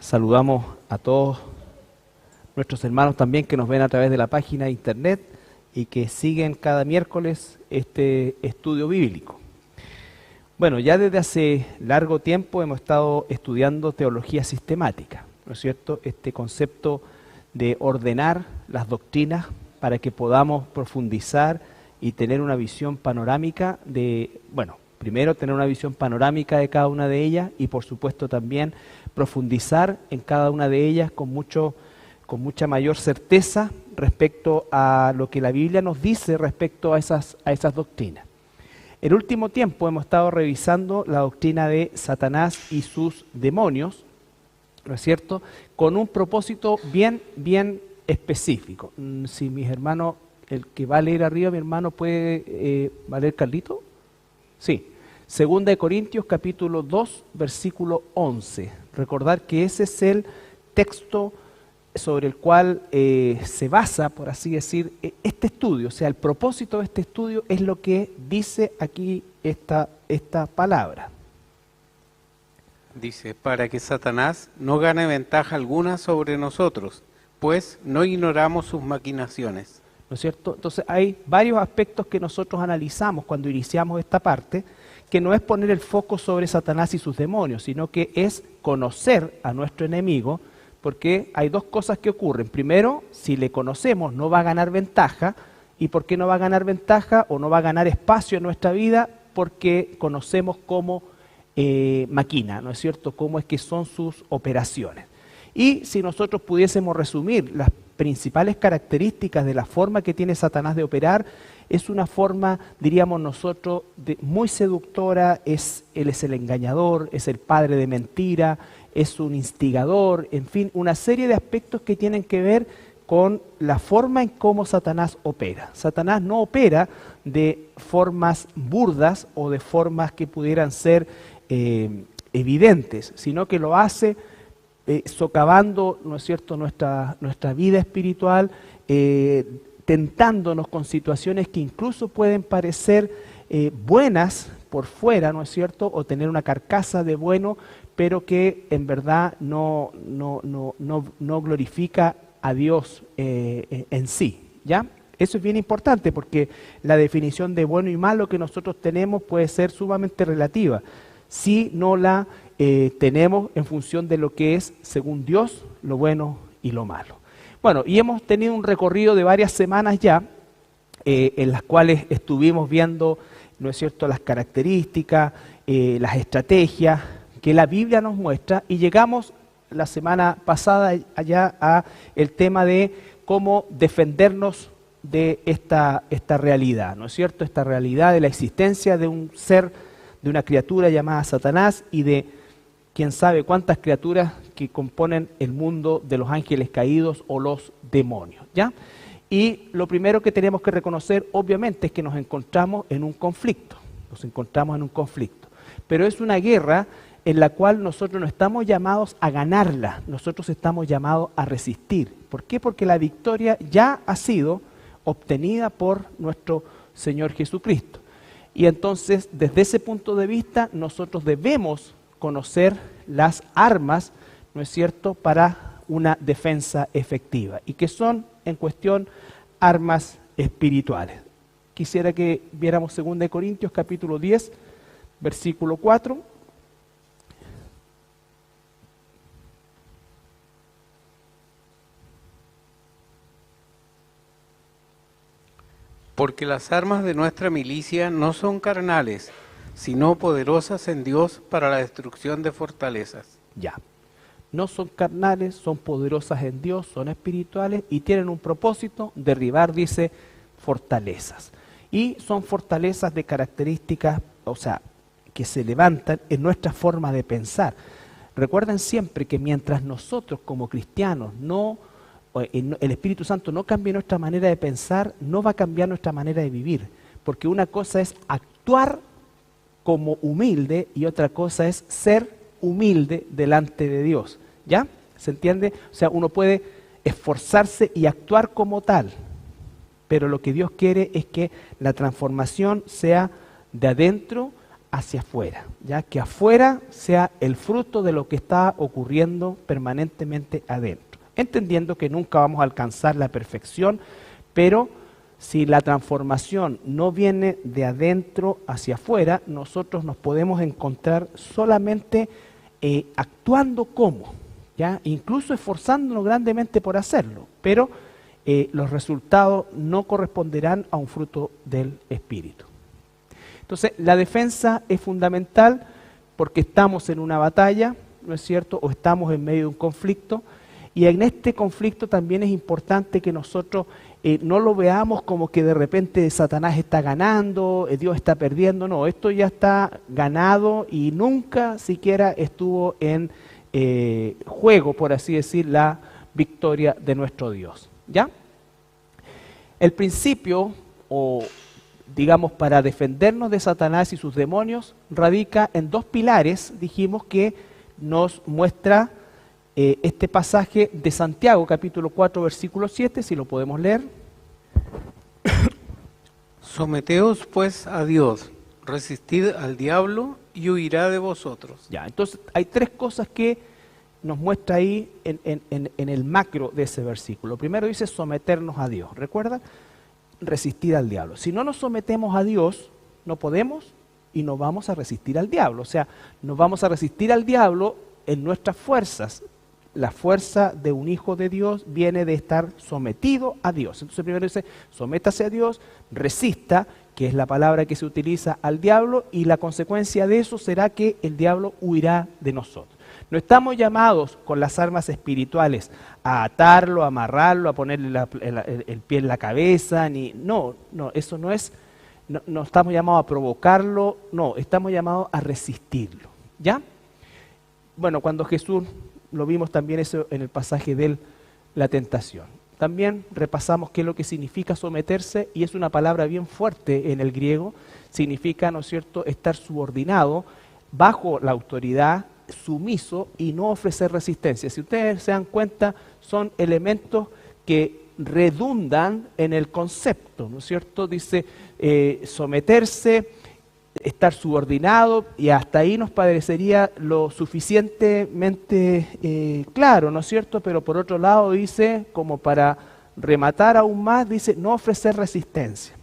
Saludamos a todos nuestros hermanos también que nos ven a través de la página de internet y que siguen cada miércoles este estudio bíblico. Bueno, ya desde hace largo tiempo hemos estado estudiando teología sistemática, ¿no es cierto? Este concepto de ordenar las doctrinas para que podamos profundizar y tener una visión panorámica de, bueno, primero tener una visión panorámica de cada una de ellas y por supuesto también profundizar en cada una de ellas con mucha mayor certeza respecto a lo que la Biblia nos dice respecto a esas doctrinas. En último tiempo hemos estado revisando la doctrina de Satanás y sus demonios, ¿no es cierto?, con un propósito bien específico. Si mis hermanos, el que va a leer arriba, mi hermano, ¿puede ¿va a leer Carlito? Sí. Segunda de Corintios capítulo 2, versículo 11. Recordar que ese es el texto sobre el cual se basa, por así decir, este estudio. O sea, el propósito de este estudio es lo que dice aquí esta palabra. Dice, para que Satanás no gane ventaja alguna sobre nosotros, pues no ignoramos sus maquinaciones. ¿No es cierto? Entonces hay varios aspectos que nosotros analizamos cuando iniciamos esta parte, que no es poner el foco sobre Satanás y sus demonios, sino que es conocer a nuestro enemigo, porque hay dos cosas que ocurren. Primero, si le conocemos no va a ganar ventaja. ¿Y por qué no va a ganar ventaja o no va a ganar espacio en nuestra vida? Porque conocemos cómo maquina, ¿no es cierto? Cómo es que son sus operaciones. Y si nosotros pudiésemos resumir las principales características de la forma que tiene Satanás de operar, es una forma, diríamos nosotros, muy seductora. Él es el engañador, es el padre de mentira, es un instigador, en fin, una serie de aspectos que tienen que ver con la forma en cómo Satanás opera. Satanás no opera de formas burdas o de formas que pudieran ser evidentes, sino que lo hace socavando, ¿no es cierto?, nuestra vida espiritual, tentándonos con situaciones que incluso pueden parecer buenas por fuera, ¿no es cierto?, o tener una carcasa de bueno, pero que en verdad no glorifica a Dios en sí, ¿ya? Eso es bien importante porque la definición de bueno y malo que nosotros tenemos puede ser sumamente relativa si no la tenemos en función de lo que es, según Dios, lo bueno y lo malo. Bueno, y hemos tenido un recorrido de varias semanas ya, en las cuales estuvimos viendo, ¿no es cierto?, las características, las estrategias que la Biblia nos muestra, y llegamos la semana pasada allá a el tema de cómo defendernos de esta realidad, ¿no es cierto?, esta realidad de la existencia de un ser, de una criatura llamada Satanás y de quién sabe cuántas criaturas que componen el mundo de los ángeles caídos o los demonios, ¿ya? Y lo primero que tenemos que reconocer, obviamente, es que nos encontramos en un conflicto, pero es una guerra en la cual nosotros no estamos llamados a ganarla, nosotros estamos llamados a resistir. ¿Por qué? Porque la victoria ya ha sido obtenida por nuestro Señor Jesucristo. Y entonces, desde ese punto de vista, nosotros debemos conocer las armas, ¿no es cierto?, para una defensa efectiva, y que son, en cuestión, armas espirituales. Quisiera que viéramos 2 Corintios capítulo 10, versículo 4. Porque las armas de nuestra milicia no son carnales, sino poderosas en Dios para la destrucción de fortalezas. Ya. No son carnales, son poderosas en Dios, son espirituales y tienen un propósito: derribar, dice, fortalezas. Y son fortalezas de características, o sea, que se levantan en nuestra forma de pensar. Recuerden siempre que mientras nosotros como cristianos el Espíritu Santo no cambie nuestra manera de pensar, no va a cambiar nuestra manera de vivir. Porque una cosa es actuar como humilde y otra cosa es ser humilde delante de Dios. ¿Ya? ¿Se entiende? O sea, uno puede esforzarse y actuar como tal, pero lo que Dios quiere es que la transformación sea de adentro hacia afuera, ya que afuera sea el fruto de lo que está ocurriendo permanentemente adentro, entendiendo que nunca vamos a alcanzar la perfección, pero si la transformación no viene de adentro hacia afuera, nosotros nos podemos encontrar solamente actuando como, ¿ya? Incluso esforzándonos grandemente por hacerlo, pero los resultados no corresponderán a un fruto del Espíritu. Entonces, la defensa es fundamental porque estamos en una batalla, ¿no es cierto? O estamos en medio de un conflicto, y en este conflicto también es importante que nosotros no lo veamos como que de repente Satanás está ganando, Dios está perdiendo. No, esto ya está ganado y nunca siquiera estuvo en juego, por así decir, la victoria de nuestro Dios, ¿ya? El principio, o digamos, para defendernos de Satanás y sus demonios, radica en dos pilares, dijimos, que nos muestra este pasaje de Santiago, capítulo 4, versículo 7, si lo podemos leer. Someteos pues a Dios, resistid al diablo y huirá de vosotros. Ya, entonces hay tres cosas que nos muestra ahí en el macro de ese versículo. Primero dice someternos a Dios, ¿recuerdan? Resistir al diablo. Si no nos sometemos a Dios, no podemos y no vamos a resistir al diablo. O sea, nos vamos a resistir al diablo en nuestras fuerzas. La fuerza de un hijo de Dios viene de estar sometido a Dios. Entonces primero dice, sométase a Dios, resista, que es la palabra que se utiliza, al diablo, y la consecuencia de eso será que el diablo huirá de nosotros. No estamos llamados con las armas espirituales a atarlo, a amarrarlo, a ponerle el pie en la cabeza, no, eso no es, no estamos llamados a provocarlo, no, estamos llamados a resistirlo, ¿ya? Bueno, cuando Jesús, lo vimos también eso en el pasaje de la tentación. También repasamos qué es lo que significa someterse, y es una palabra bien fuerte en el griego, significa, ¿no es cierto?, estar subordinado bajo la autoridad, sumiso y no ofrecer resistencia. Si ustedes se dan cuenta, son elementos que redundan en el concepto, ¿no es cierto? Dice someterse, estar subordinado, y hasta ahí nos parecería lo suficientemente claro, ¿no es cierto? Pero por otro lado dice, como para rematar aún más, dice no ofrecer resistencia,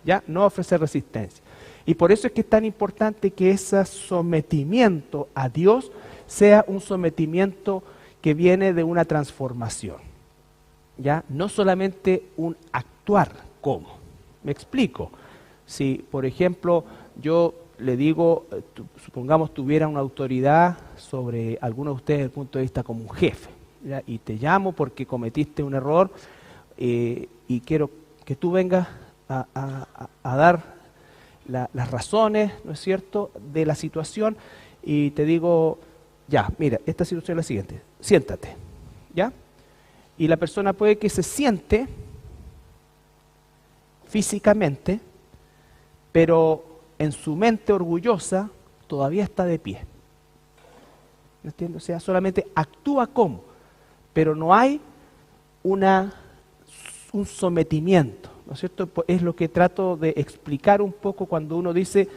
¿ya? No ofrecer resistencia. Y por eso es que es tan importante que ese sometimiento a Dios sea un sometimiento que viene de una transformación, ¿ya? No solamente un actuar como. Me explico. Si, por ejemplo, yo le digo, supongamos tuviera una autoridad sobre alguno de ustedes desde el punto de vista como un jefe, ¿ya? Y te llamo porque cometiste un error y quiero que tú vengas a dar las razones, ¿no es cierto?, de la situación, y te digo, ya, mira, esta situación es la siguiente, siéntate, ¿ya? Y la persona puede que se siente físicamente, pero en su mente orgullosa todavía está de pie. ¿Me entiendes? O sea, solamente actúa como, pero no hay un sometimiento, ¿no es cierto? Es lo que trato de explicar un poco cuando uno dice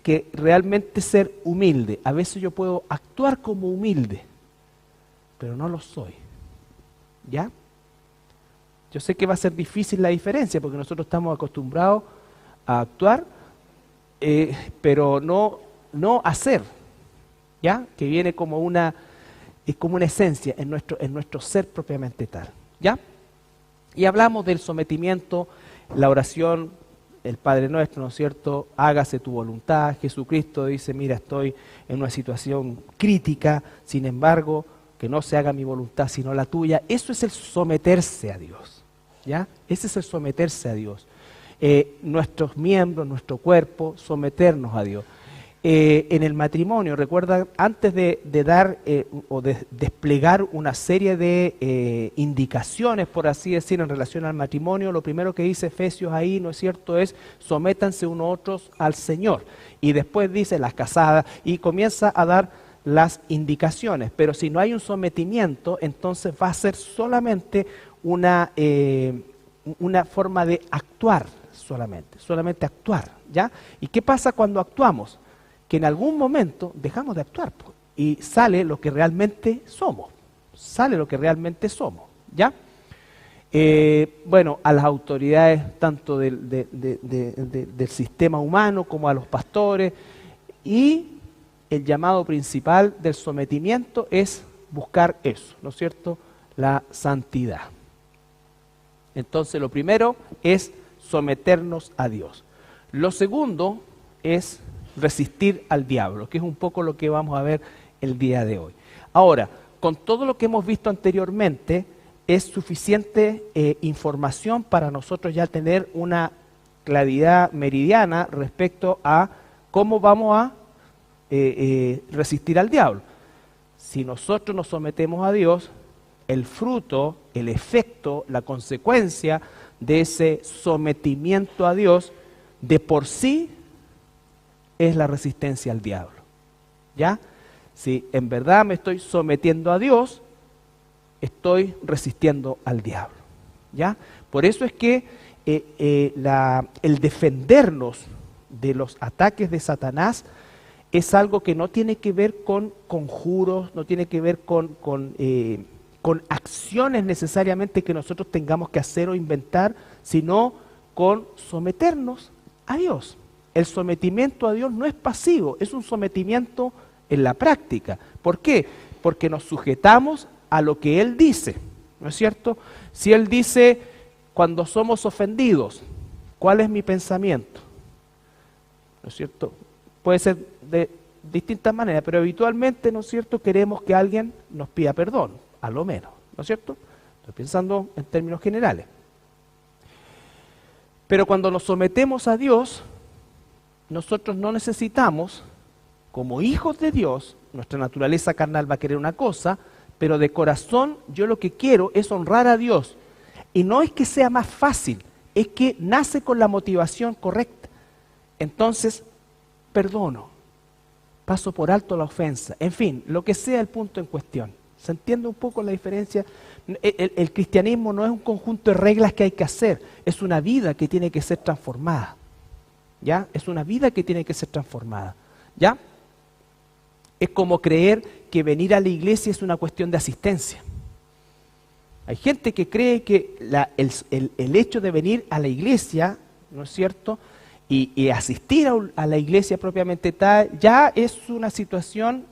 que realmente ser humilde. A veces yo puedo actuar como humilde, pero no lo soy, ¿ya? Yo sé que va a ser difícil la diferencia porque nosotros estamos acostumbrados a actuar, pero no hacer, ¿ya? Que viene como es como una esencia en nuestro ser propiamente tal, ¿ya? Y hablamos del sometimiento, la oración, el Padre Nuestro, ¿no es cierto? Hágase tu voluntad. Jesucristo dice, mira, estoy en una situación crítica, sin embargo, que no se haga mi voluntad sino la tuya. Eso es el someterse a Dios, ¿ya? Ese es el someterse a Dios. Nuestros miembros, nuestro cuerpo, someternos a Dios. En el matrimonio, recuerda, antes de dar o de desplegar una serie de indicaciones, por así decir, en relación al matrimonio, lo primero que dice Efesios ahí, ¿no es cierto?, es sométanse unos a otros al Señor. Y después dice las casadas y comienza a dar las indicaciones. Pero si no hay un sometimiento, entonces va a ser solamente una forma de actuar, solamente actuar, ¿ya? ¿Y qué pasa cuando actuamos? que en algún momento dejamos de actuar, pues, y sale lo que realmente somos. Sale lo que realmente somos, ¿ya? Bueno, a las autoridades tanto del sistema humano como a los pastores, y el llamado principal del sometimiento es buscar eso, ¿no es cierto? La santidad. Entonces lo primero es someternos a Dios. Lo segundo es resistir al diablo, que es un poco lo que vamos a ver el día de hoy. Ahora, con todo lo que hemos visto anteriormente, es suficiente información para nosotros ya tener una claridad meridiana respecto a cómo vamos a resistir al diablo. Si nosotros nos sometemos a Dios, el fruto, el efecto, la consecuencia de ese sometimiento a Dios, de por sí, es la resistencia al diablo. ¿Ya? Si en verdad me estoy sometiendo a Dios, estoy resistiendo al diablo. ¿Ya? Por eso es que el defendernos de los ataques de Satanás es algo que no tiene que ver con conjuros, no tiene que ver con acciones necesariamente que nosotros tengamos que hacer o inventar, sino con someternos a Dios. El sometimiento a Dios no es pasivo, es un sometimiento en la práctica. ¿Por qué? Porque nos sujetamos a lo que Él dice, ¿no es cierto? Si Él dice, cuando somos ofendidos, ¿cuál es mi pensamiento? ¿No es cierto? Puede ser de distintas maneras, pero habitualmente, ¿no es cierto?, queremos que alguien nos pida perdón, a lo menos, ¿no es cierto? Estoy pensando en términos generales. Pero cuando nos sometemos a Dios, nosotros no necesitamos, como hijos de Dios, nuestra naturaleza carnal va a querer una cosa, pero de corazón yo lo que quiero es honrar a Dios. Y no es que sea más fácil, es que nace con la motivación correcta. Entonces, perdono, paso por alto la ofensa, en fin, lo que sea el punto en cuestión. ¿Se entiende un poco la diferencia? El cristianismo no es un conjunto de reglas que hay que hacer, es una vida que tiene que ser transformada. ¿Ya? Es una vida que tiene que ser transformada. ¿Ya? Es como creer que venir a la iglesia es una cuestión de asistencia. Hay gente que cree que el hecho de venir a la iglesia, ¿no es cierto?, y asistir a la iglesia propiamente tal, ya es una situación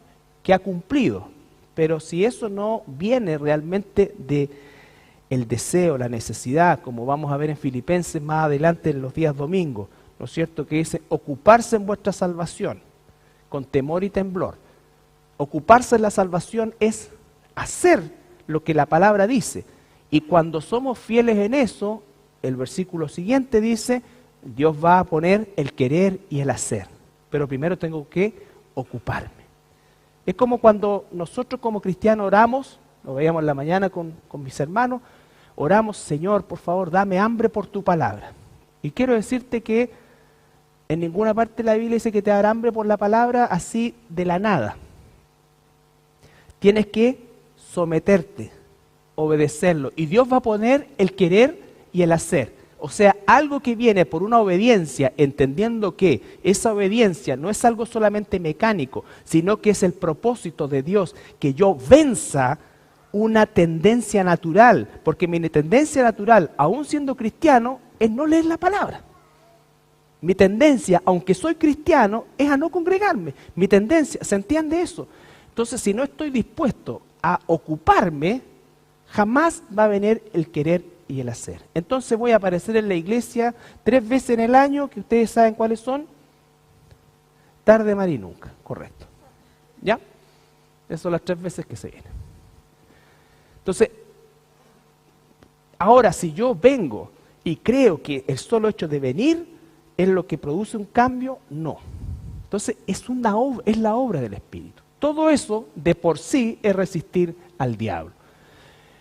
que ha cumplido. Pero si eso no viene realmente de el deseo, la necesidad, como vamos a ver en Filipenses más adelante en los días domingos, ¿no es cierto?, que dice ocuparse en vuestra salvación con temor y temblor. Ocuparse en la salvación es hacer lo que la palabra dice. Y cuando somos fieles en eso, el versículo siguiente dice, Dios va a poner el querer y el hacer. Pero primero tengo que ocuparme. Es como cuando nosotros como cristianos oramos, lo veíamos en la mañana con mis hermanos, oramos, Señor, por favor, dame hambre por tu palabra. Y quiero decirte que en ninguna parte de la Biblia dice que te dará hambre por la palabra así de la nada. Tienes que someterte, obedecerlo. Y Dios va a poner el querer y el hacer. O sea, algo que viene por una obediencia, entendiendo que esa obediencia no es algo solamente mecánico, sino que es el propósito de Dios, que yo venza una tendencia natural. Porque mi tendencia natural, aún siendo cristiano, es no leer la palabra. Mi tendencia, aunque soy cristiano, es a no congregarme. Mi tendencia, ¿se entiende eso? Entonces, si no estoy dispuesto a ocuparme, jamás va a venir el querer y el hacer. Entonces voy a aparecer en la iglesia 3 veces en el año, que ustedes saben cuáles son. Tarde, mar y nunca, correcto. ¿Ya? Esas son las 3 veces que se vienen. Entonces, ahora si yo vengo y creo que el solo hecho de venir es lo que produce un cambio, no. Entonces es la obra del Espíritu. Todo eso de por sí es resistir al diablo.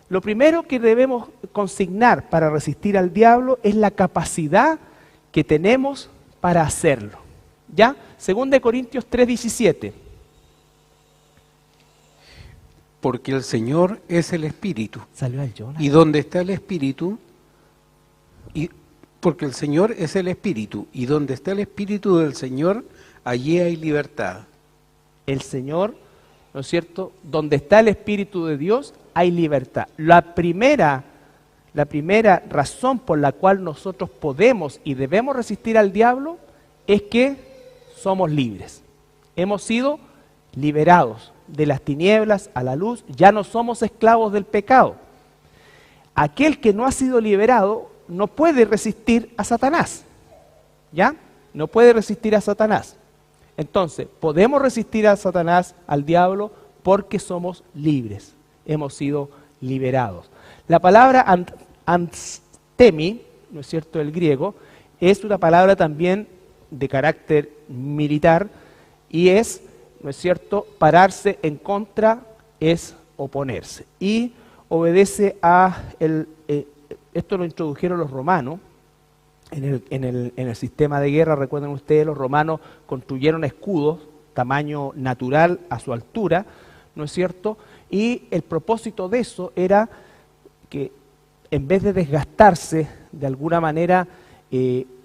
Lo primero que debemos consignar para resistir al diablo es la capacidad que tenemos para hacerlo. ¿Ya? 2 Corintios 3:17. Porque el Señor es el Espíritu. Salió el Jonah. Y donde está el Espíritu, porque el Señor es el Espíritu, y donde está el Espíritu del Señor, allí hay libertad. El Señor, ¿no es cierto? Donde está el Espíritu de Dios, hay libertad. La primera razón por la cual nosotros podemos y debemos resistir al diablo es que somos libres. Hemos sido liberados de las tinieblas a la luz, ya no somos esclavos del pecado. Aquel que no ha sido liberado no puede resistir a Satanás, ¿ya? No puede resistir a Satanás. Entonces, podemos resistir a Satanás, al diablo, porque somos libres, hemos sido liberados. La palabra anstemi, ¿no es cierto?, el griego, es una palabra también de carácter militar y es, ¿no es cierto?, pararse en contra es oponerse. Y obedece a, esto lo introdujeron los romanos, en el sistema de guerra. Recuerden ustedes, los romanos construyeron escudos, tamaño natural a su altura, ¿no es cierto? Y el propósito de eso era que en vez de desgastarse de alguna manera,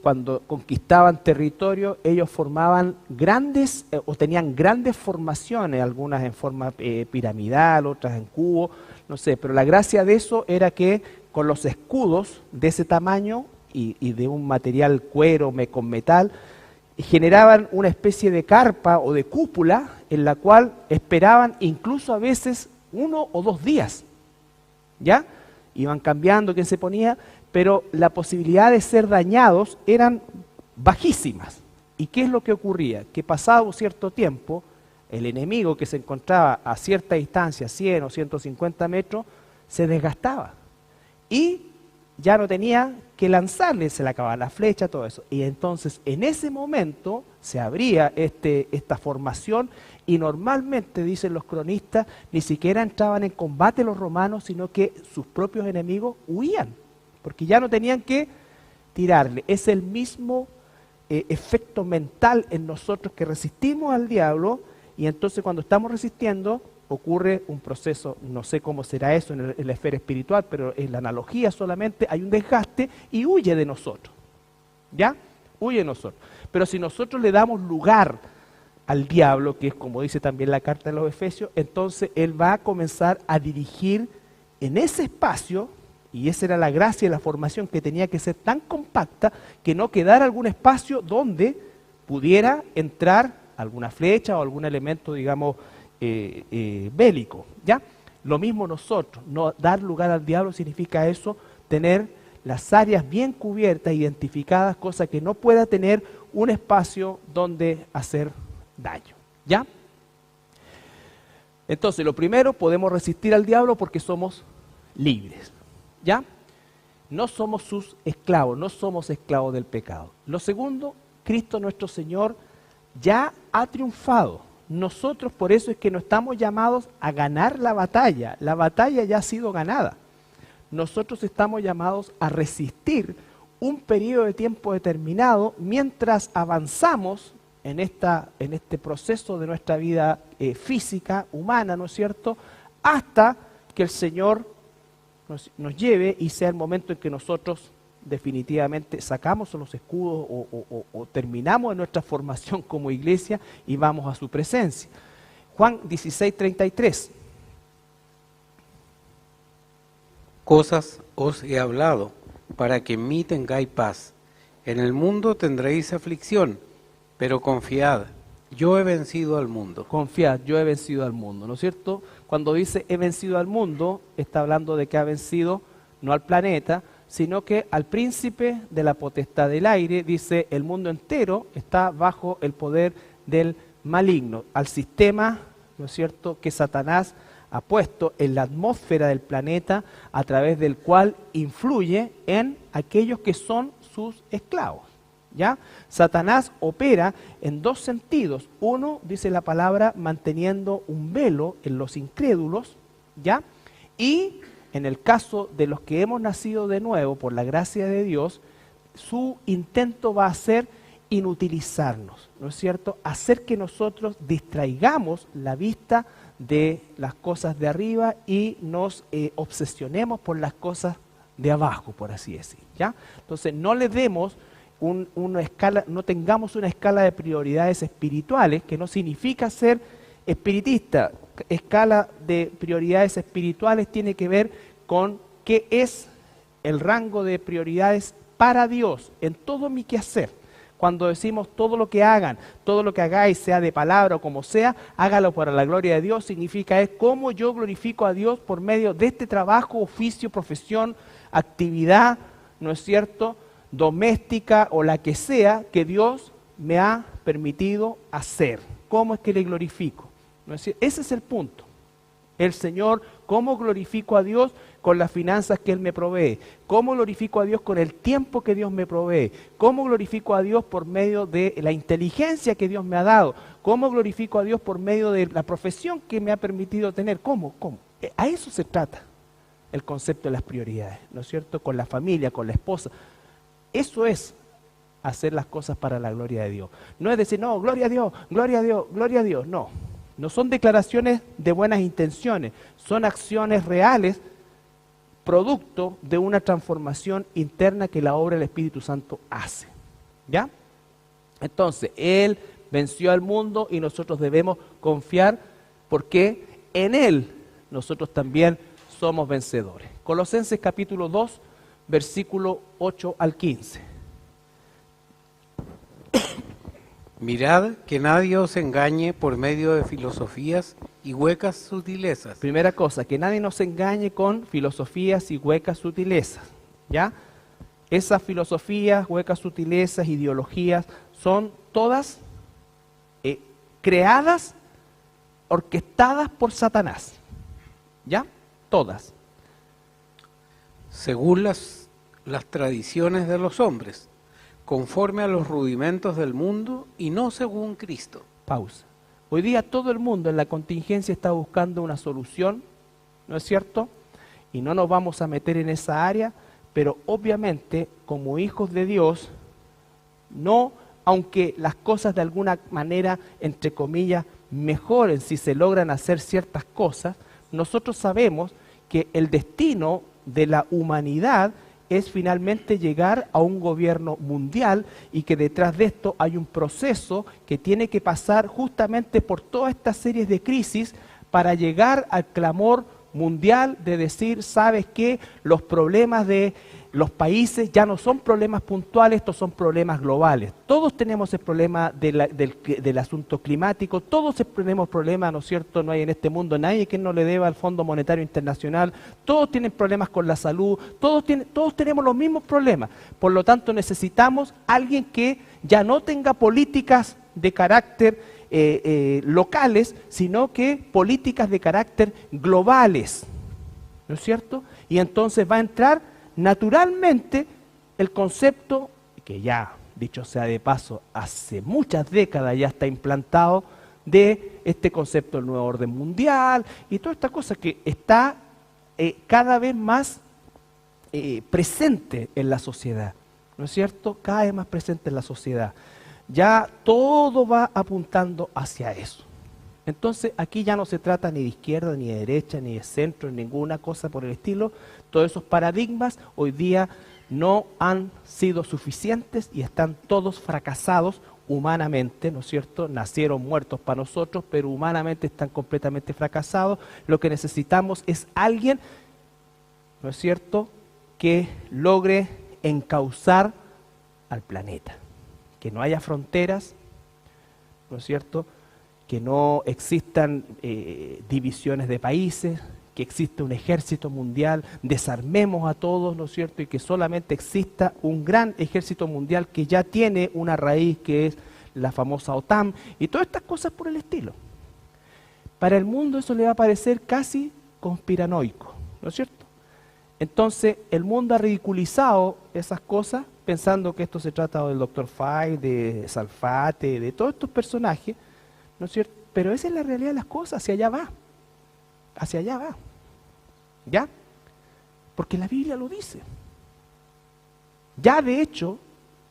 cuando conquistaban territorio, ellos formaban grandes, o tenían grandes formaciones, algunas en forma piramidal, otras en cubo, no sé, pero la gracia de eso era que con los escudos de ese tamaño y de un material cuero con metal, generaban una especie de carpa o de cúpula en la cual esperaban incluso a veces 1 o 2 días, ¿ya? Iban cambiando quién se ponía, pero la posibilidad de ser dañados eran bajísimas. ¿Y qué es lo que ocurría? Que pasado cierto tiempo, el enemigo que se encontraba a cierta distancia, 100 o 150 metros, se desgastaba y ya no tenía que lanzarle, se le acababa la flecha, todo eso. Y entonces en ese momento se abría esta formación y normalmente, dicen los cronistas, ni siquiera entraban en combate los romanos, sino que sus propios enemigos huían, porque ya no tenían que tirarle. Es el mismo efecto mental en nosotros que resistimos al diablo, y entonces cuando estamos resistiendo ocurre un proceso, no sé cómo será eso en la esfera espiritual, pero en la analogía solamente hay un desgaste y huye de nosotros, ¿ya? Huye de nosotros. Pero si nosotros le damos lugar al diablo, que es como dice también la carta de los Efesios, entonces él va a comenzar a dirigir en ese espacio, y esa era la gracia de la formación, que tenía que ser tan compacta que no quedara algún espacio donde pudiera entrar alguna flecha o algún elemento, digamos, bélico, ¿ya? Lo mismo nosotros, no dar lugar al diablo significa eso, tener las áreas bien cubiertas, identificadas, cosa que no pueda tener un espacio donde hacer daño, ¿ya? Entonces, lo primero, podemos resistir al diablo porque somos libres, ¿ya? No somos sus esclavos, no somos esclavos del pecado. Lo segundo, Cristo nuestro Señor ya ha triunfado. Nosotros por eso es que no estamos llamados a ganar la batalla ya ha sido ganada. Nosotros estamos llamados a resistir un periodo de tiempo determinado mientras avanzamos en este proceso de nuestra vida física, humana, ¿no es cierto?, hasta que el Señor nos lleve y sea el momento en que nosotros definitivamente sacamos los escudos o terminamos nuestra formación como iglesia y vamos a su presencia. Juan 16:33. Cosas os he hablado, para que en mí tengáis paz. En el mundo tendréis aflicción, pero confiad, yo he vencido al mundo. Confiad, yo he vencido al mundo, ¿no es cierto? Cuando dice he vencido al mundo, está hablando de que ha vencido no al planeta, sino que al príncipe de la potestad del aire. Dice el mundo entero está bajo el poder del maligno, al sistema, ¿no es cierto?, que Satanás ha puesto en la atmósfera del planeta, a través del cual influye en aquellos que son sus esclavos, ¿ya? Satanás opera en 2 sentidos. Uno, dice la palabra, manteniendo un velo en los incrédulos, ¿ya? Y en el caso de los que hemos nacido de nuevo por la gracia de Dios, su intento va a ser inutilizarnos, ¿no es cierto? Hacer que nosotros distraigamos la vista de las cosas de arriba y nos obsesionemos por las cosas de abajo, por así decir, ¿ya? Entonces no le demos una escala, no tengamos una escala de prioridades espirituales, que no significa ser espiritista. Escala de prioridades espirituales tiene que ver con qué es el rango de prioridades para Dios en todo mi quehacer. Cuando decimos todo lo que hagan, todo lo que hagáis, sea de palabra o como sea, hágalo para la gloria de Dios, significa es cómo yo glorifico a Dios por medio de este trabajo, oficio, profesión, actividad, ¿no es cierto?, doméstica o la que sea que Dios me ha permitido hacer. ¿Cómo es que le glorifico? ¿No es cierto? Ese es el punto. El Señor, ¿cómo glorifico a Dios? Con las finanzas que Él me provee. ¿Cómo glorifico a Dios con el tiempo que Dios me provee? ¿Cómo glorifico a Dios por medio de la inteligencia que Dios me ha dado? ¿Cómo glorifico a Dios por medio de la profesión que me ha permitido tener? ¿Cómo? A eso se trata el concepto de las prioridades, ¿no es cierto? Con la familia, con la esposa. Eso es hacer las cosas para la gloria de Dios. No es decir, no, gloria a Dios, gloria a Dios, gloria a Dios. No, no son declaraciones de buenas intenciones, son acciones reales, producto de una transformación interna que la obra del Espíritu Santo hace. ¿Ya? Entonces, Él venció al mundo y nosotros debemos confiar porque en Él nosotros también somos vencedores. Colosenses capítulo 2, versículo 8 al 15. Mirad que nadie os engañe por medio de filosofías y huecas sutilezas. Primera cosa, que nadie nos engañe con filosofías y huecas sutilezas. ¿Ya? Esas filosofías, huecas sutilezas, ideologías, son todas creadas, orquestadas por Satanás. ¿Ya? Todas. Según las tradiciones de los hombres, conforme a los rudimentos del mundo y no según Cristo. Pausa. Hoy día todo el mundo en la contingencia está buscando una solución, ¿no es cierto? Y no nos vamos a meter en esa área, pero obviamente como hijos de Dios, no, aunque las cosas de alguna manera, entre comillas, mejoren si se logran hacer ciertas cosas, nosotros sabemos que el destino de la humanidad es finalmente llegar a un gobierno mundial y que detrás de esto hay un proceso que tiene que pasar justamente por toda esta serie de crisis para llegar al clamor mundial de decir, ¿sabes qué? Los problemas de los países ya no son problemas puntuales, estos son problemas globales. Todos tenemos el problema del asunto climático, todos tenemos problemas, ¿no es cierto? No hay en este mundo nadie que no le deba al Fondo Monetario Internacional, todos tienen problemas con la salud, todos tenemos los mismos problemas. Por lo tanto, necesitamos alguien que ya no tenga políticas de carácter locales, sino que políticas de carácter globales, ¿no es cierto? Y entonces va a entrar naturalmente el concepto, que ya, dicho sea de paso, hace muchas décadas ya está implantado, de este concepto del nuevo orden mundial y toda esta cosa que está cada vez más presente en la sociedad, ¿no es cierto? Cada vez más presente en la sociedad. Ya todo va apuntando hacia eso. Entonces aquí ya no se trata ni de izquierda, ni de derecha, ni de centro, ni ninguna cosa por el estilo. Todos esos paradigmas hoy día no han sido suficientes y están todos fracasados humanamente, ¿no es cierto? Nacieron muertos para nosotros, pero humanamente están completamente fracasados. Lo que necesitamos es alguien, ¿no es cierto?, que logre encauzar al planeta. Que no haya fronteras, ¿no es cierto?, que no existan divisiones de países, que exista un ejército mundial, desarmemos a todos, ¿no es cierto?, y que solamente exista un gran ejército mundial que ya tiene una raíz que es la famosa OTAN, y todas estas cosas por el estilo. Para el mundo eso le va a parecer casi conspiranoico, ¿no es cierto? Entonces el mundo ha ridiculizado esas cosas, pensando que esto se trata del Dr. Fay, de Salfate, de todos estos personajes, ¿no es cierto? Pero esa es la realidad de las cosas, hacia allá va. Hacia allá va. ¿Ya? Porque la Biblia lo dice. Ya de hecho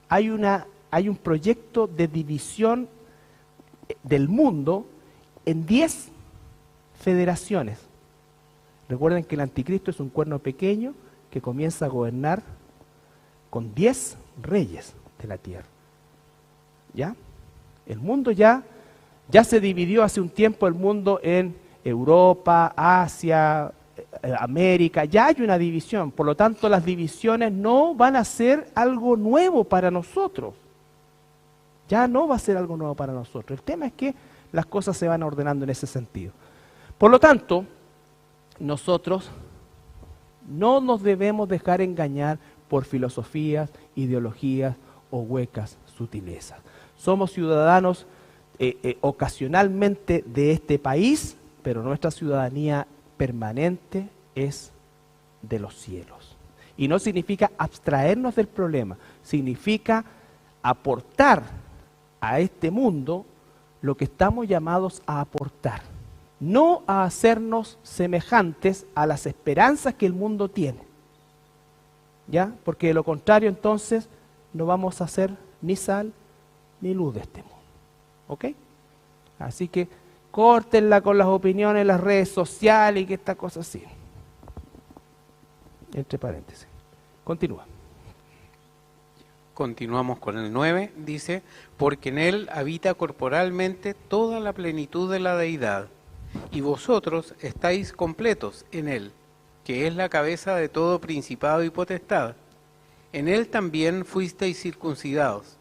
hay un proyecto de división del mundo en 10 federaciones. Recuerden que el anticristo es un cuerno pequeño que comienza a gobernar con 10 reyes. de la tierra. ¿Ya? El mundo ya se dividió hace un tiempo el mundo en Europa, Asia, América, ya hay una división, por lo tanto las divisiones no van a ser algo nuevo para nosotros. Ya no va a ser algo nuevo para nosotros. El tema es que las cosas se van ordenando en ese sentido. Por lo tanto, nosotros no nos debemos dejar engañar por filosofías, ideologías o huecas sutilezas. Somos ciudadanos ocasionalmente de este país, pero nuestra ciudadanía permanente es de los cielos. Y no significa abstraernos del problema, significa aportar a este mundo lo que estamos llamados a aportar, no a hacernos semejantes a las esperanzas que el mundo tiene. ¿Ya? Porque de lo contrario entonces no vamos a ser ni sal ni luz de este mundo. ¿Ok? Así que córtenla con las opiniones en las redes sociales y que esta cosa así. Entre paréntesis. Continúa. Continuamos con el 9, dice, porque en él habita corporalmente toda la plenitud de la deidad, y vosotros estáis completos en él, que es la cabeza de todo principado y potestad. En él también fuisteis circuncidados,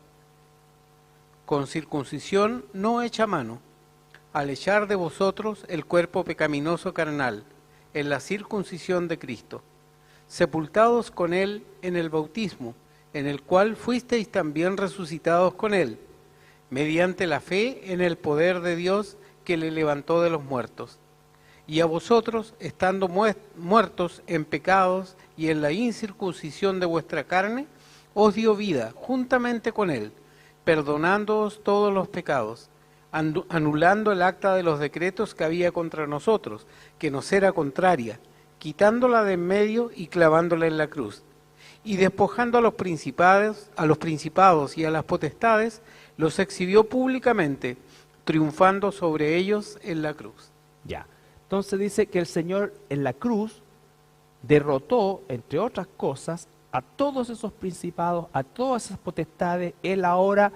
con circuncisión no hecha a mano, al echar de vosotros el cuerpo pecaminoso carnal, en la circuncisión de Cristo, sepultados con él en el bautismo, en el cual fuisteis también resucitados con él, mediante la fe en el poder de Dios que le levantó de los muertos. Y a vosotros, estando muertos en pecados y en la incircuncisión de vuestra carne, os dio vida juntamente con él, perdonándoos todos los pecados, anulando el acta de los decretos que había contra nosotros, que nos era contraria, quitándola de en medio y clavándola en la cruz. Y despojando a los principados y a las potestades, los exhibió públicamente, triunfando sobre ellos en la cruz. Ya. Entonces dice que el Señor en la cruz derrotó, entre otras cosas, a todos esos principados, a todas esas potestades. Él ahora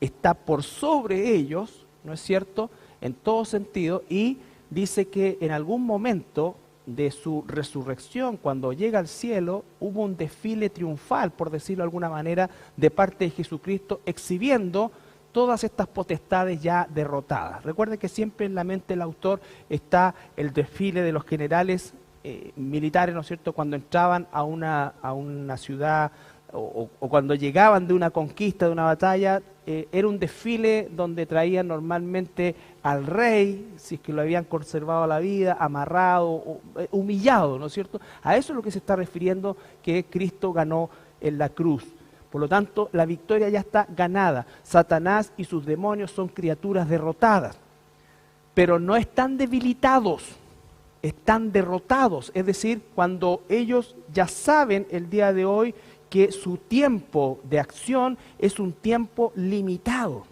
está por sobre ellos, ¿no es cierto?, en todo sentido, y dice que en algún momento de su resurrección, cuando llega al cielo, hubo un desfile triunfal, por decirlo de alguna manera, de parte de Jesucristo, exhibiendo todas estas potestades ya derrotadas. Recuerden que siempre en la mente del autor está el desfile de los generales militares, ¿no es cierto?, cuando entraban a una ciudad o cuando llegaban de una conquista, de una batalla, era un desfile donde traían normalmente al rey, si es que lo habían conservado la vida, amarrado, humillado, ¿no es cierto? A eso es lo que se está refiriendo que Cristo ganó en la cruz. Por lo tanto, la victoria ya está ganada. Satanás y sus demonios son criaturas derrotadas, pero no están debilitados, están derrotados. Es decir, cuando ellos ya saben el día de hoy que su tiempo de acción es un tiempo limitado.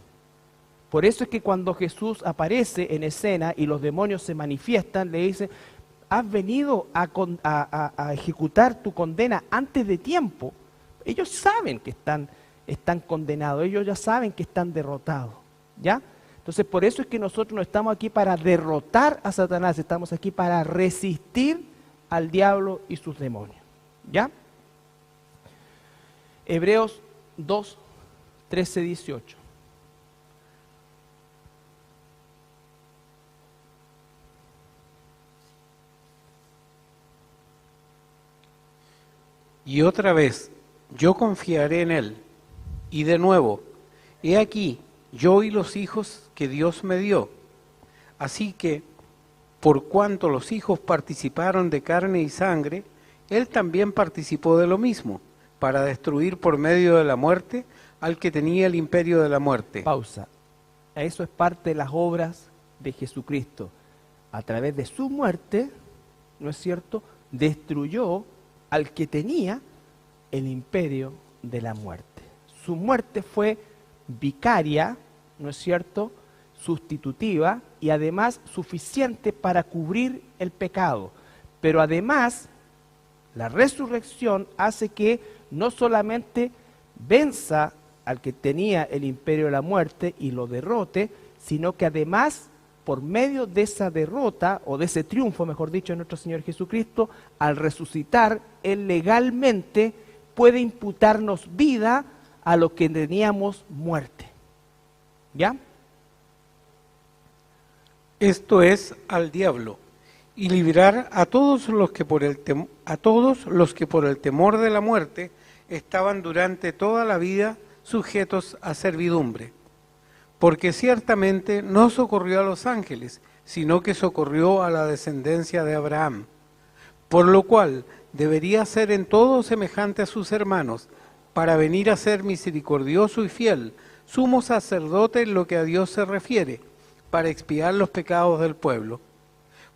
Por eso es que cuando Jesús aparece en escena y los demonios se manifiestan, le dicen, has venido a ejecutar tu condena antes de tiempo. Ellos saben que están condenados, ellos ya saben que están derrotados, ¿ya? Entonces, por eso es que nosotros no estamos aquí para derrotar a Satanás, estamos aquí para resistir al diablo y sus demonios, ¿ya? Hebreos 2, 13, 18. Y otra vez, yo confiaré en él. Y de nuevo, he aquí, yo y los hijos que Dios me dio. Así que, por cuanto los hijos participaron de carne y sangre, él también participó de lo mismo, para destruir por medio de la muerte al que tenía el imperio de la muerte. Pausa. Eso es parte de las obras de Jesucristo. A través de su muerte, ¿no es cierto?, destruyó al que tenía el imperio de la muerte. Su muerte fue vicaria, ¿no es cierto?, sustitutiva y además suficiente para cubrir el pecado. Pero además, la resurrección hace que no solamente venza al que tenía el imperio de la muerte y lo derrote, sino que además, por medio de esa derrota, o de ese triunfo, mejor dicho, de nuestro Señor Jesucristo, al resucitar, Él legalmente puede imputarnos vida a lo que teníamos muerte. ¿Ya? Esto es al diablo, y librar a todos los que por el temor de la muerte estaban durante toda la vida sujetos a servidumbre. Porque ciertamente no socorrió a los ángeles, sino que socorrió a la descendencia de Abraham, por lo cual debería ser en todo semejante a sus hermanos, para venir a ser misericordioso y fiel, sumo sacerdote en lo que a Dios se refiere, para expiar los pecados del pueblo.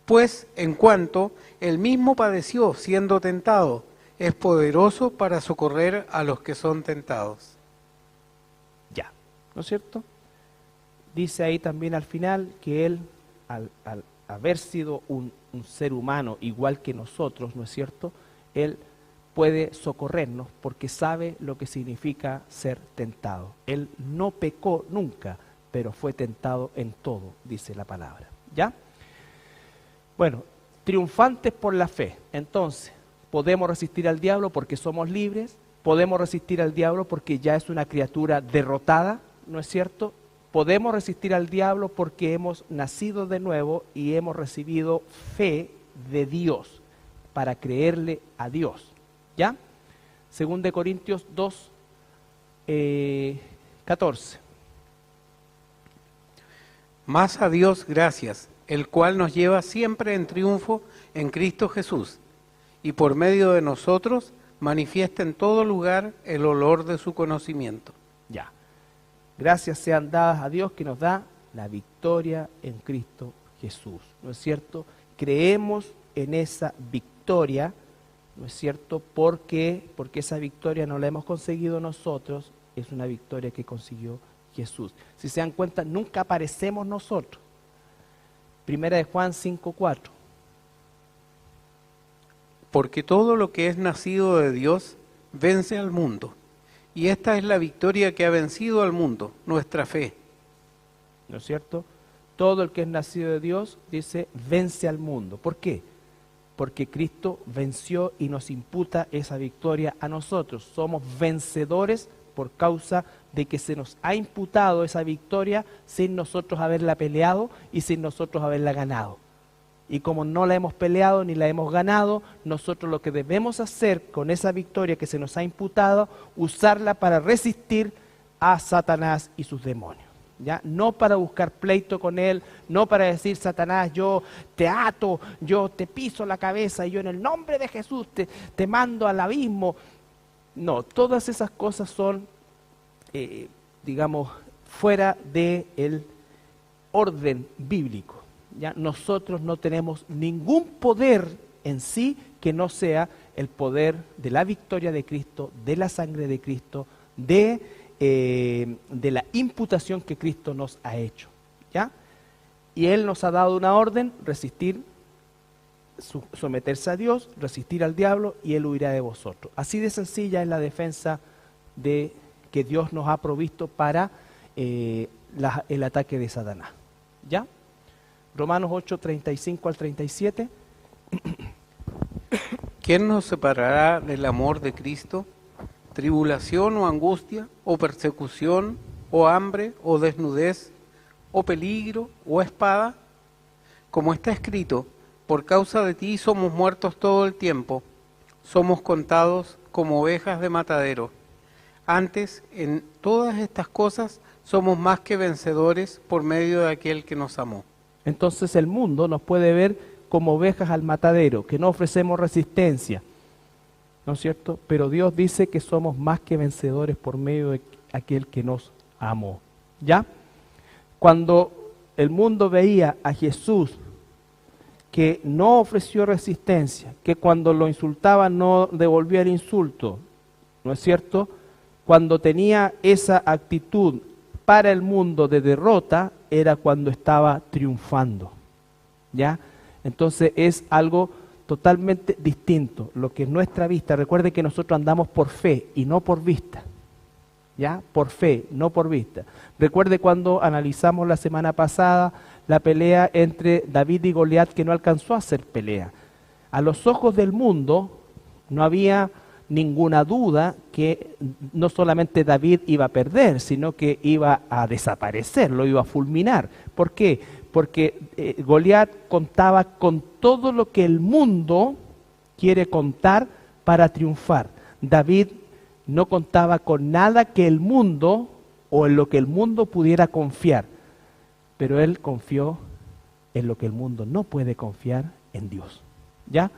Pues, en cuanto él mismo padeció siendo tentado, es poderoso para socorrer a los que son tentados. Ya, ¿no es cierto? Dice ahí también al final que él, al haber sido un ser humano igual que nosotros, ¿no es cierto? Él puede socorrernos porque sabe lo que significa ser tentado. Él no pecó nunca, pero fue tentado en todo, dice la palabra. ¿Ya? Bueno, triunfantes por la fe. Entonces, podemos resistir al diablo porque somos libres, podemos resistir al diablo porque ya es una criatura derrotada, ¿no es cierto? Podemos resistir al diablo porque hemos nacido de nuevo y hemos recibido fe de Dios para creerle a Dios. ¿Ya? Según de Corintios 2, 14. Más a Dios gracias, el cual nos lleva siempre en triunfo en Cristo Jesús, y por medio de nosotros manifiesta en todo lugar el olor de su conocimiento. Ya. Gracias sean dadas a Dios que nos da la victoria en Cristo Jesús, ¿no es cierto? Creemos en esa victoria, ¿no es cierto? Porque esa victoria no la hemos conseguido nosotros, es una victoria que consiguió Jesús. Si se dan cuenta, nunca aparecemos nosotros. Primera de Juan 5:4. Porque todo lo que es nacido de Dios vence al mundo. Y esta es la victoria que ha vencido al mundo, nuestra fe. ¿No es cierto? Todo el que es nacido de Dios, dice, vence al mundo. ¿Por qué? Porque Cristo venció y nos imputa esa victoria a nosotros. Somos vencedores por causa de que se nos ha imputado esa victoria sin nosotros haberla peleado y sin nosotros haberla ganado. Y como no la hemos peleado ni la hemos ganado, nosotros lo que debemos hacer con esa victoria que se nos ha imputado, usarla para resistir a Satanás y sus demonios. ¿Ya? No para buscar pleito con él, no para decir, Satanás, yo te ato, yo te piso la cabeza y yo en el nombre de Jesús te mando al abismo. No, todas esas cosas son, digamos, fuera del orden bíblico. ¿Ya? Nosotros no tenemos ningún poder en sí que no sea el poder de la victoria de Cristo, de la sangre de Cristo, de la imputación que Cristo nos ha hecho. ¿Ya? Y Él nos ha dado una orden, resistir, someterse a Dios, resistir al diablo y Él huirá de vosotros. Así de sencilla es la defensa de que Dios nos ha provisto para el ataque de Satanás. ¿Ya? Romanos 8, 35 al 37. ¿Quién nos separará del amor de Cristo? ¿Tribulación o angustia, o persecución, o hambre, o desnudez, o peligro, o espada? Como está escrito, por causa de ti somos muertos todo el tiempo, somos contados como ovejas de matadero. Antes, en todas estas cosas, somos más que vencedores por medio de aquel que nos amó. Entonces el mundo nos puede ver como ovejas al matadero, que no ofrecemos resistencia, ¿no es cierto? Pero Dios dice que somos más que vencedores por medio de aquel que nos amó. ¿Ya? Cuando el mundo veía a Jesús que no ofreció resistencia, que cuando lo insultaban no devolvía el insulto, ¿no es cierto? Cuando tenía esa actitud para el mundo de derrota, era cuando estaba triunfando. ¿Ya? Entonces es algo totalmente distinto, lo que es nuestra vista. Recuerde que nosotros andamos por fe y no por vista. ¿ya? Por fe, no por vista. Recuerde cuando analizamos la semana pasada la pelea entre David y Goliat, que no alcanzó a ser pelea. A los ojos del mundo no había ninguna duda que no solamente David iba a perder, sino que iba a desaparecer, lo iba a fulminar. ¿Por qué? Porque Goliat contaba con todo lo que el mundo quiere contar para triunfar. David no contaba con nada que el mundo o en lo que el mundo pudiera confiar, pero él confió en lo que el mundo no puede confiar, en Dios. ¿Ya?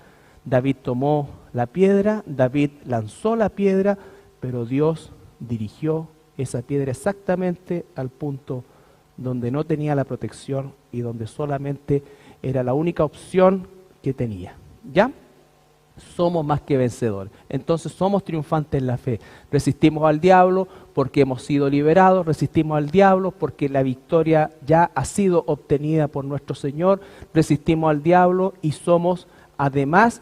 David tomó la piedra, David lanzó la piedra, pero Dios dirigió esa piedra exactamente al punto donde no tenía la protección y donde solamente era la única opción que tenía. ¿Ya? Somos más que vencedores. Entonces somos triunfantes en la fe. Resistimos al diablo porque hemos sido liberados, resistimos al diablo porque la victoria ya ha sido obtenida por nuestro Señor, resistimos al diablo y somos además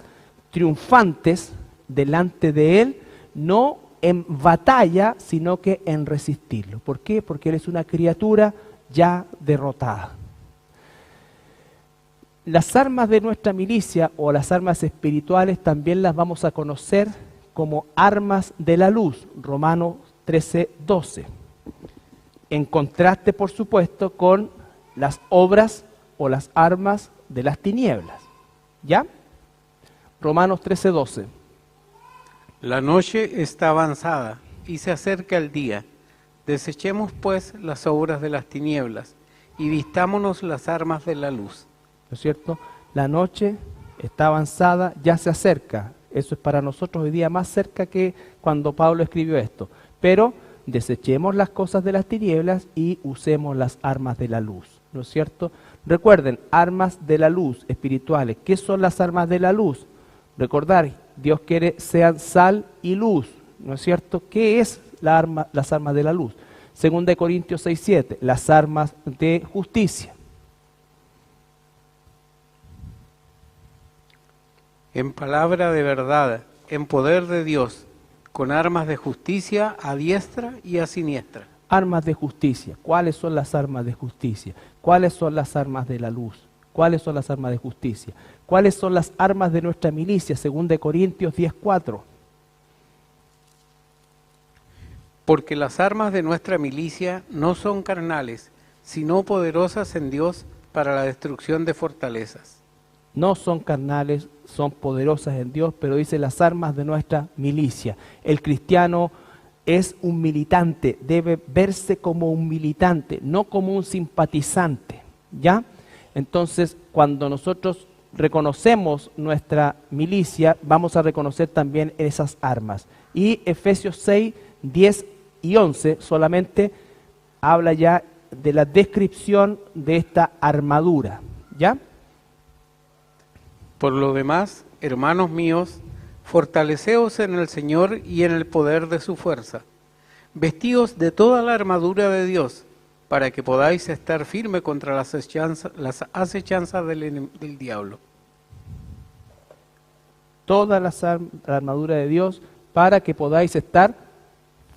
triunfantes delante de Él, no en batalla, sino que en resistirlo. ¿Por qué? Porque Él es una criatura ya derrotada. Las armas de nuestra milicia o las armas espirituales también las vamos a conocer como armas de la luz, Romanos 13:12. En contraste, por supuesto, con las obras o las armas de las tinieblas. ¿Ya? Romanos 13:12. La noche está avanzada y se acerca el día. Desechemos pues las obras de las tinieblas y vistámonos las armas de la luz. ¿No es cierto? La noche está avanzada, ya se acerca. Eso es para nosotros hoy día más cerca que cuando Pablo escribió esto. Pero desechemos las cosas de las tinieblas y usemos las armas de la luz. ¿No es cierto? Recuerden, armas de la luz espirituales. ¿Qué son las armas de la luz? Recordar, Dios quiere sean sal y luz. ¿No es cierto? ¿Qué es las armas de la luz? 2 Corintios 6:7, las armas de justicia. En palabra de verdad, en poder de Dios, con armas de justicia a diestra y a siniestra. Armas de justicia. ¿Cuáles son las armas de justicia? ¿Cuáles son las armas de la luz? ¿Cuáles son las armas de justicia? ¿Cuáles son las armas de nuestra milicia? 2 Corintios 10:4. Porque las armas de nuestra milicia no son carnales, sino poderosas en Dios para la destrucción de fortalezas. No son carnales, son poderosas en Dios, pero dice las armas de nuestra milicia. El cristiano es un militante, debe verse como un militante, no como un simpatizante, ¿ya? Entonces, cuando nosotros reconocemos nuestra milicia, vamos a reconocer también esas armas. Y Efesios 6, 10 y 11 solamente habla ya de la descripción de esta armadura, ¿ya? Por lo demás, hermanos míos, fortaleceos en el Señor y en el poder de su fuerza. Vestíos de toda la armadura de Dios, para que podáis estar firme contra las acechanzas del diablo. Toda la armadura de Dios, para que podáis estar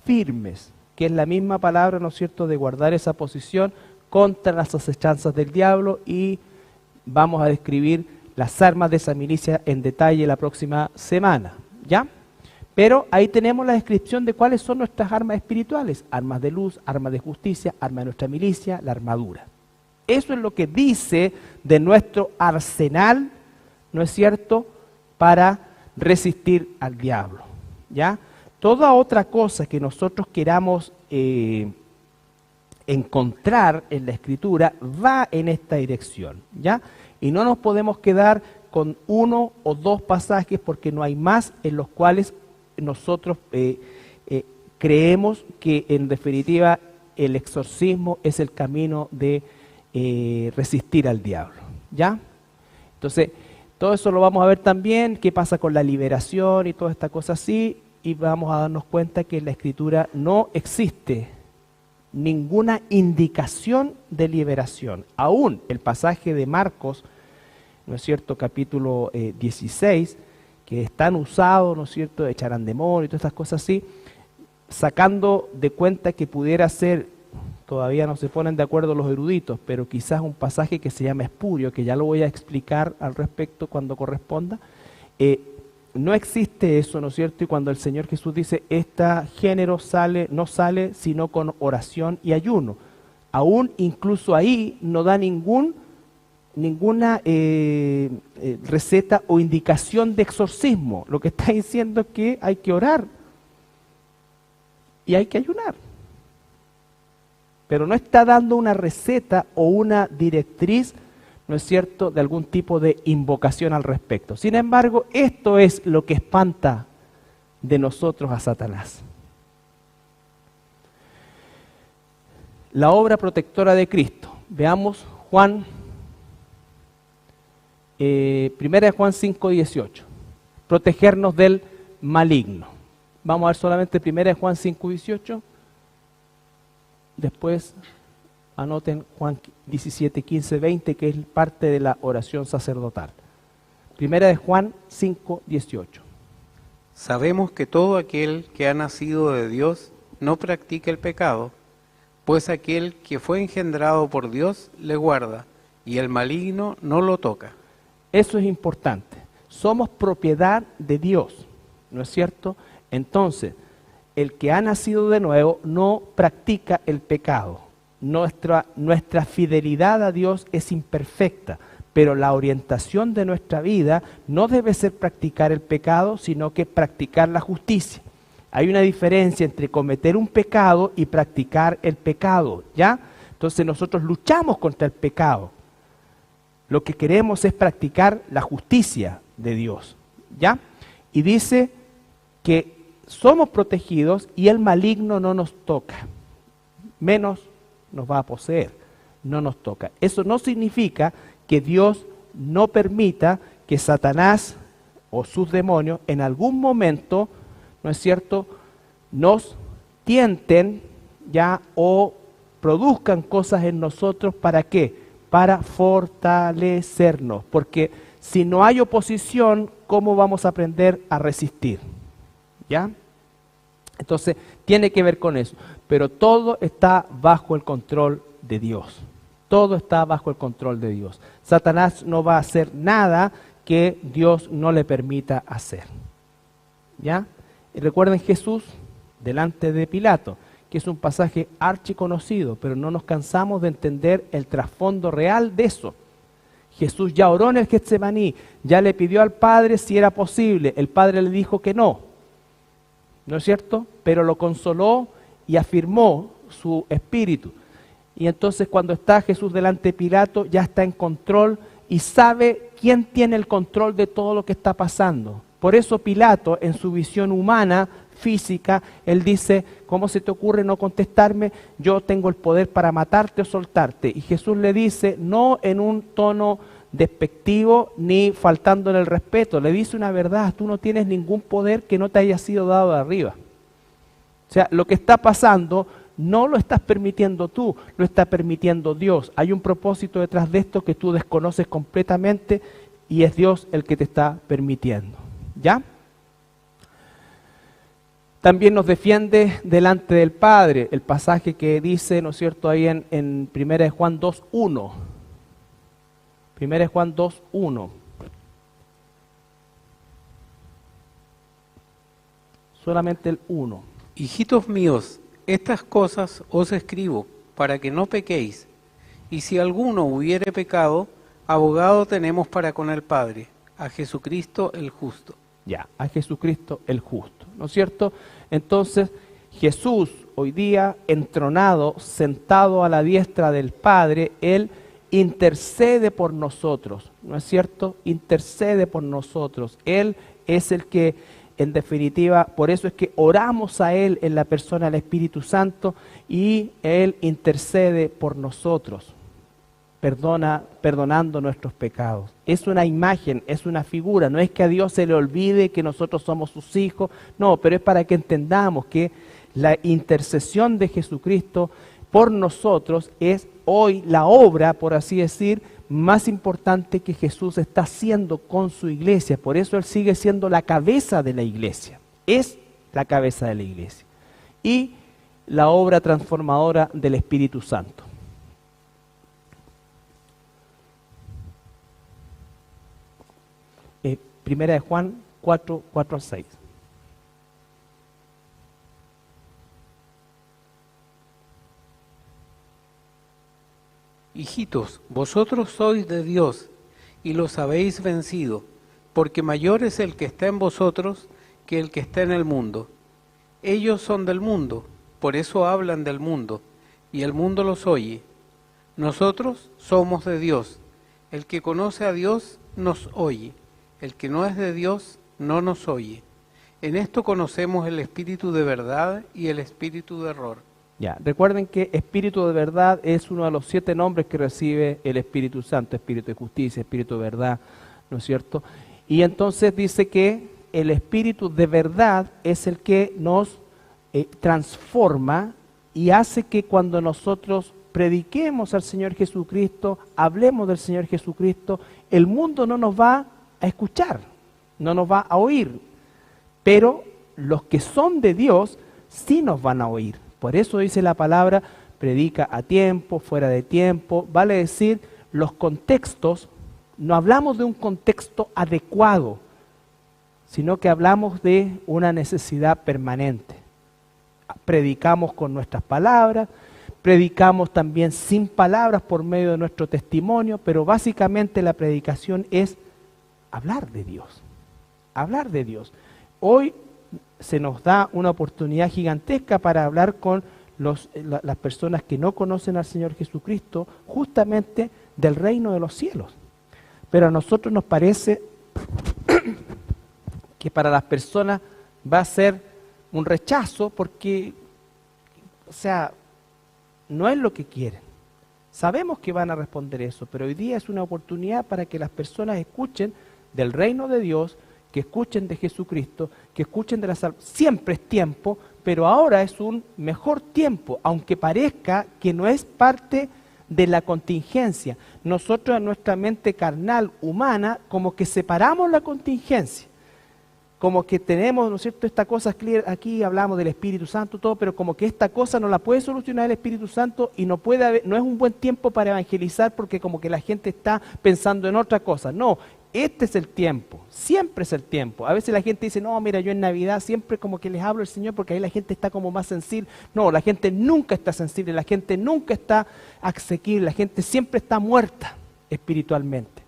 firmes, que es la misma palabra, ¿no es cierto?, de guardar esa posición contra las acechanzas del diablo, y vamos a describir las armas de esa milicia en detalle la próxima semana, ¿ya? Pero ahí tenemos la descripción de cuáles son nuestras armas espirituales, armas de luz, armas de justicia, armas de nuestra milicia, la armadura. Eso es lo que dice de nuestro arsenal, ¿no es cierto?, para resistir al diablo, ¿ya? Toda otra cosa que nosotros queramos encontrar en la Escritura va en esta dirección, ¿ya? Y no nos podemos quedar con uno o dos pasajes porque no hay más en los cuales nosotros creemos que en definitiva el exorcismo es el camino de resistir al diablo, ¿ya? Entonces, todo eso lo vamos a ver también, qué pasa con la liberación y toda esta cosa así, y vamos a darnos cuenta que en la Escritura no existe ninguna indicación de liberación. Aún el pasaje de Marcos, ¿no es cierto?, capítulo 16, que es tan usado, ¿no es cierto?, echarán demonios y todas estas cosas así, sacando de cuenta que pudiera ser, todavía no se ponen de acuerdo los eruditos, pero quizás un pasaje que se llama espurio, que ya lo voy a explicar al respecto cuando corresponda, no existe eso, ¿no es cierto? Y cuando el Señor Jesús dice, este género no sale sino con oración y ayuno, aún incluso ahí no da ninguna receta o indicación de exorcismo. Lo que está diciendo es que hay que orar y hay que ayunar. Pero no está dando una receta o una directriz, ¿no es cierto?, de algún tipo de invocación al respecto. Sin embargo, esto es lo que espanta de nosotros a Satanás. La obra protectora de Cristo. Veamos Primera de Juan 5:18. Protegernos del maligno. Vamos a ver solamente Primera de Juan 5:18. Después anoten Juan 17, 15, 20, que es parte de la oración sacerdotal. Primera de Juan 5, 18. Sabemos que todo aquel que ha nacido de Dios no practica el pecado, pues aquel que fue engendrado por Dios le guarda, y el maligno no lo toca. Eso es importante. Somos propiedad de Dios, ¿no es cierto? Entonces, el que ha nacido de nuevo no practica el pecado. Nuestra fidelidad a Dios es imperfecta, pero la orientación de nuestra vida no debe ser practicar el pecado, sino que practicar la justicia. Hay una diferencia entre cometer un pecado y practicar el pecado, ¿ya? Entonces nosotros luchamos contra el pecado. Lo que queremos es practicar la justicia de Dios, ¿ya? Y dice que somos protegidos y el maligno no nos toca, menos nos va a poseer, no nos toca. Eso no significa que Dios no permita que Satanás o sus demonios en algún momento, ¿no es cierto?, nos tienten ya o produzcan cosas en nosotros. ¿Para qué? Para fortalecernos, porque si no hay oposición, ¿cómo vamos a aprender a resistir? ¿Ya? Entonces, tiene que ver con eso. Pero todo está bajo el control de Dios. Todo está bajo el control de Dios. Satanás no va a hacer nada que Dios no le permita hacer. ¿Ya? Y recuerden Jesús delante de Pilato, que es un pasaje archiconocido, pero no nos cansamos de entender el trasfondo real de eso. Jesús ya oró en el Getsemaní, ya le pidió al Padre si era posible. El Padre le dijo que no. ¿No es cierto? Pero lo consoló y afirmó su espíritu. Y entonces cuando está Jesús delante de Pilato, ya está en control y sabe quién tiene el control de todo lo que está pasando. Por eso Pilato, en su visión humana, física, él dice, ¿cómo se te ocurre no contestarme? Yo tengo el poder para matarte o soltarte. Y Jesús le dice, no en un tono despectivo ni faltándole el respeto, le dice una verdad: tú no tienes ningún poder que no te haya sido dado de arriba. O sea, lo que está pasando no lo estás permitiendo tú, lo está permitiendo Dios. Hay un propósito detrás de esto que tú desconoces completamente y es Dios el que te está permitiendo. ¿Ya? También nos defiende delante del Padre, el pasaje que dice, ¿no es cierto?, ahí en 1 de Juan 2:1. 1 de Juan 2:1. Solamente el 1. Hijitos míos, estas cosas os escribo para que no pequéis. Y si alguno hubiere pecado, abogado tenemos para con el Padre, a Jesucristo el justo. Ya, a Jesucristo el justo, ¿no es cierto? Entonces, Jesús hoy día entronado, sentado a la diestra del Padre, Él intercede por nosotros, ¿no es cierto? Intercede por nosotros. Él es el que, en definitiva, por eso es que oramos a Él en la persona del Espíritu Santo y Él intercede por nosotros, perdonando nuestros pecados. Es una imagen, es una figura, no es que a Dios se le olvide que nosotros somos sus hijos, no, pero es para que entendamos que la intercesión de Jesucristo por nosotros es hoy la obra, por así decir, más importante que Jesús está haciendo con su iglesia. Por eso Él sigue siendo la cabeza de la iglesia. Es la cabeza de la iglesia. y la obra transformadora del Espíritu Santo. Primera de Juan 4, 4 al 6. Hijitos, vosotros sois de Dios y los habéis vencido, porque mayor es el que está en vosotros que el que está en el mundo. Ellos son del mundo, por eso hablan del mundo, y el mundo los oye. Nosotros somos de Dios. El que conoce a Dios nos oye. El que no es de Dios no nos oye. En esto conocemos el espíritu de verdad y el espíritu de error. Ya, recuerden que espíritu de verdad es uno de los 7 nombres que recibe el Espíritu Santo, espíritu de justicia, espíritu de verdad, ¿no es cierto? Y entonces dice que el espíritu de verdad es el que nos transforma y hace que cuando nosotros prediquemos al Señor Jesucristo, hablemos del Señor Jesucristo, el mundo no nos va a escuchar, no nos va a oír, pero los que son de Dios sí nos van a oír. Por eso dice la palabra, predica a tiempo, fuera de tiempo, vale decir, los contextos, no hablamos de un contexto adecuado, sino que hablamos de una necesidad permanente. Predicamos con nuestras palabras, predicamos también sin palabras por medio de nuestro testimonio, pero básicamente la predicación es hablar de Dios, hablar de Dios. Hoy se nos da una oportunidad gigantesca para hablar con las personas que no conocen al Señor Jesucristo, justamente del reino de los cielos. Pero a nosotros nos parece que para las personas va a ser un rechazo porque, o sea, no es lo que quieren. Sabemos que van a responder eso, pero hoy día es una oportunidad para que las personas escuchen del reino de Dios, que escuchen de Jesucristo, que escuchen de la salvación. Siempre es tiempo, pero ahora es un mejor tiempo, aunque parezca que no es parte de la contingencia. Nosotros en nuestra mente carnal, humana, como que separamos la contingencia. Como que tenemos, ¿no es cierto?, esta cosa clear, aquí hablamos del Espíritu Santo, todo, pero como que esta cosa no la puede solucionar el Espíritu Santo y no puede haber, no es un buen tiempo para evangelizar porque como que la gente está pensando en otra cosa. No, este es el tiempo, siempre es el tiempo. A veces la gente dice, no, mira, yo en Navidad siempre como que les hablo al Señor porque ahí la gente está como más sensible. No, la gente nunca está sensible, la gente nunca está asequible, la gente siempre está muerta espiritualmente.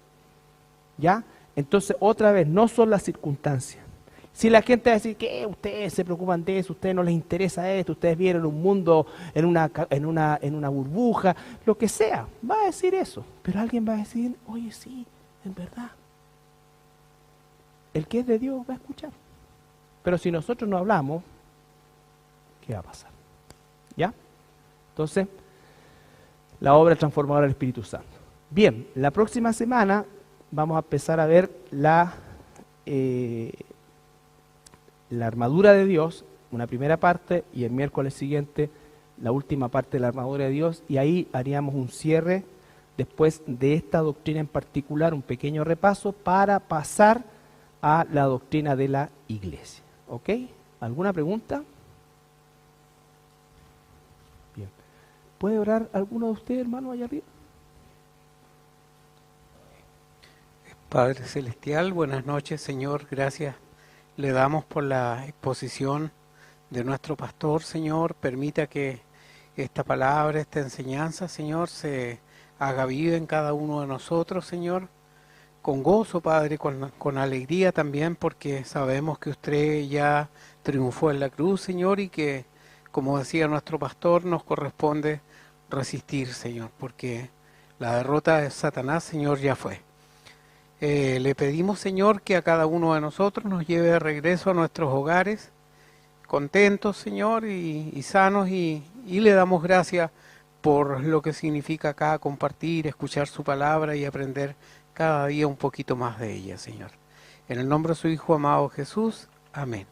¿Ya? Entonces, otra vez, no son las circunstancias. Si la gente va a decir que ustedes se preocupan de eso, ustedes no les interesa esto, ustedes vieron un mundo en una burbuja, lo que sea, va a decir eso. Pero alguien va a decir, oye, sí, en verdad. El que es de Dios va a escuchar. Pero si nosotros no hablamos, ¿qué va a pasar? ¿Ya? Entonces, la obra transformadora del Espíritu Santo. Bien, la próxima semana vamos a empezar a ver la armadura de Dios, una primera parte, y el miércoles siguiente la última parte de la armadura de Dios, y ahí haríamos un cierre después de esta doctrina en particular, un pequeño repaso para pasar a la doctrina de la iglesia. ¿Ok? ¿Alguna pregunta? Bien. ¿Puede orar alguno de ustedes, hermano, allá arriba? Padre Celestial, buenas noches, Señor, gracias. Le damos por la exposición de nuestro pastor, Señor. Permita que esta palabra, esta enseñanza, Señor, se haga viva en cada uno de nosotros, Señor. Con gozo, Padre, con alegría también, porque sabemos que usted ya triunfó en la cruz, Señor, y que, como decía nuestro pastor, nos corresponde resistir, Señor, porque la derrota de Satanás, Señor, ya fue. Le pedimos, Señor, que a cada uno de nosotros nos lleve de regreso a nuestros hogares, contentos, Señor, y sanos, y le damos gracias por lo que significa acá compartir, escuchar su palabra y aprender cada día un poquito más de ella, Señor. En el nombre de su Hijo amado Jesús, amén.